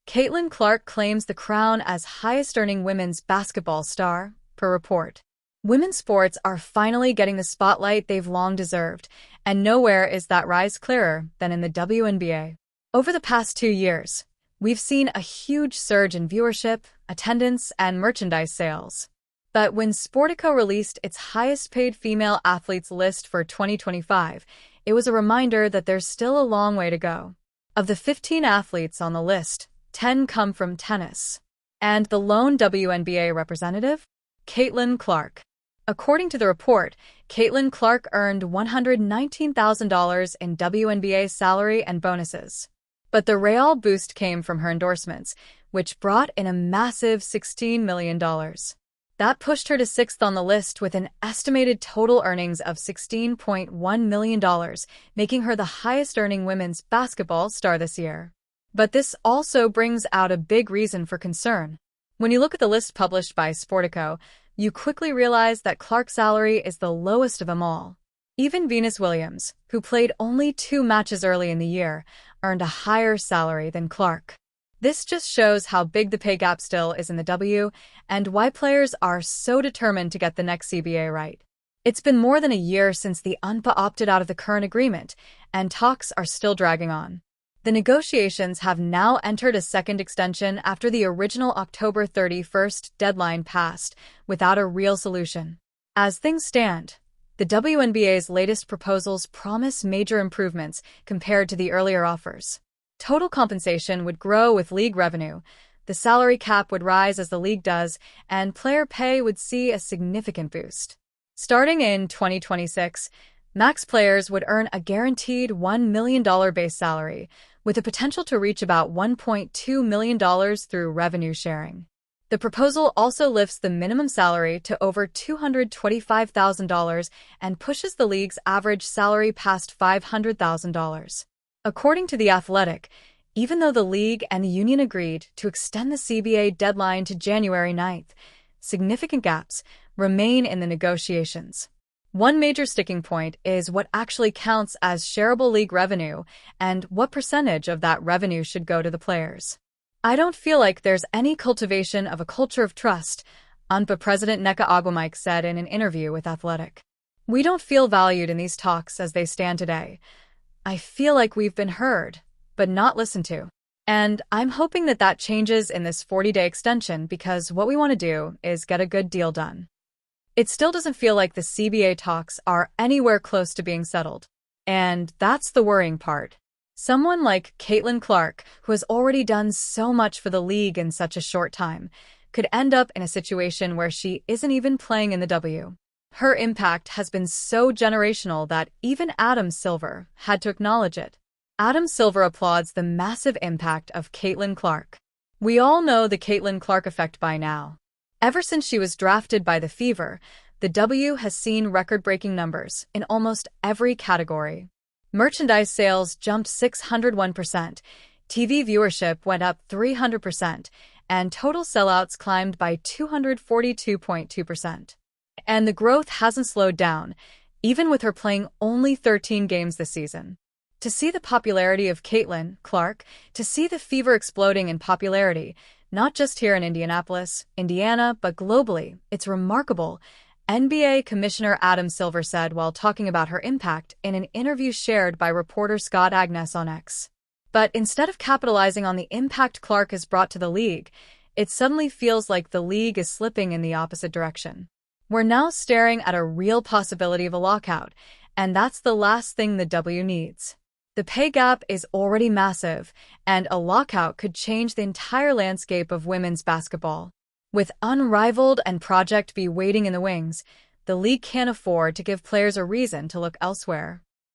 Caitlin Clark claims the crown as highest-earning women's basketball star, per report. Women's sports are finally getting the spotlight they've long deserved, and nowhere is that rise clearer than in the WNBA. Over the past 2 years, we've seen a huge surge in viewership, attendance, and merchandise sales. But when Sportico released its highest-paid female athletes list for 2025, it was a reminder that there's still a long way to go. Of the 15 athletes on the list, 10 come from tennis. And the lone WNBA representative? Caitlin Clark. According to the report, Caitlin Clark earned $119,000 in WNBA salary and bonuses. But the real boost came from her endorsements, which brought in a massive $16 million. That pushed her to 6th on the list with an estimated total earnings of $16.1 million, making her the highest-earning women's basketball star this year. But this also brings out a big reason for concern. When you look at the list published by Sportico, you quickly realize that Clark's salary is the lowest of them all. Even Venus Williams, who played only 2 matches early in the year, earned a higher salary than Clark. This just shows how big the pay gap still is in the W and why players are so determined to get the next CBA right. It's been more than a year since the UNBA opted out of the current agreement, and talks are still dragging on. The negotiations have now entered a second extension after the original October 31st deadline passed, without a real solution. As things stand, the WNBA's latest proposals promise major improvements compared to the earlier offers. Total compensation would grow with league revenue, the salary cap would rise as the league does, and player pay would see a significant boost. Starting in 2026, max players would earn a guaranteed $1 million base salary, with the potential to reach about $1.2 million through revenue sharing. The proposal also lifts the minimum salary to over $225,000 and pushes the league's average salary past $500,000. According to The Athletic, even though the league and the union agreed to extend the CBA deadline to January 9th, significant gaps remain in the negotiations. One major sticking point is what actually counts as shareable league revenue and what percentage of that revenue should go to the players. I don't feel like there's any cultivation of a culture of trust, UNBA President Nneka Agwumike said in an interview with Athletic. We don't feel valued in these talks as they stand today. I feel like we've been heard, but not listened to. And I'm hoping that that changes in this 40-day extension because what we want to do is get a good deal done. It still doesn't feel like the CBA talks are anywhere close to being settled. And that's the worrying part. Someone like Caitlin Clark, who has already done so much for the league in such a short time, could end up in a situation where she isn't even playing in the W. Her impact has been so generational that even Adam Silver had to acknowledge it. Adam Silver applauds the massive impact of Caitlin Clark. We all know the Caitlin Clark effect by now. Ever since she was drafted by the Fever, the W has seen record-breaking numbers in almost every category. Merchandise sales jumped 601%, TV viewership went up 300%, and total sellouts climbed by 242.2%. And the growth hasn't slowed down, even with her playing only 13 games this season. To see the popularity of Caitlin Clark, to see the Fever exploding in popularity, not just here in Indianapolis, Indiana, but globally, it's remarkable, NBA Commissioner Adam Silver said while talking about her impact in an interview shared by reporter Scott Agnes on X. But instead of capitalizing on the impact Clark has brought to the league, it suddenly feels like the league is slipping in the opposite direction. We're now staring at a real possibility of a lockout, and that's the last thing the W needs. The pay gap is already massive, and a lockout could change the entire landscape of women's basketball. With Unrivaled and Project B waiting in the wings, the league can't afford to give players a reason to look elsewhere.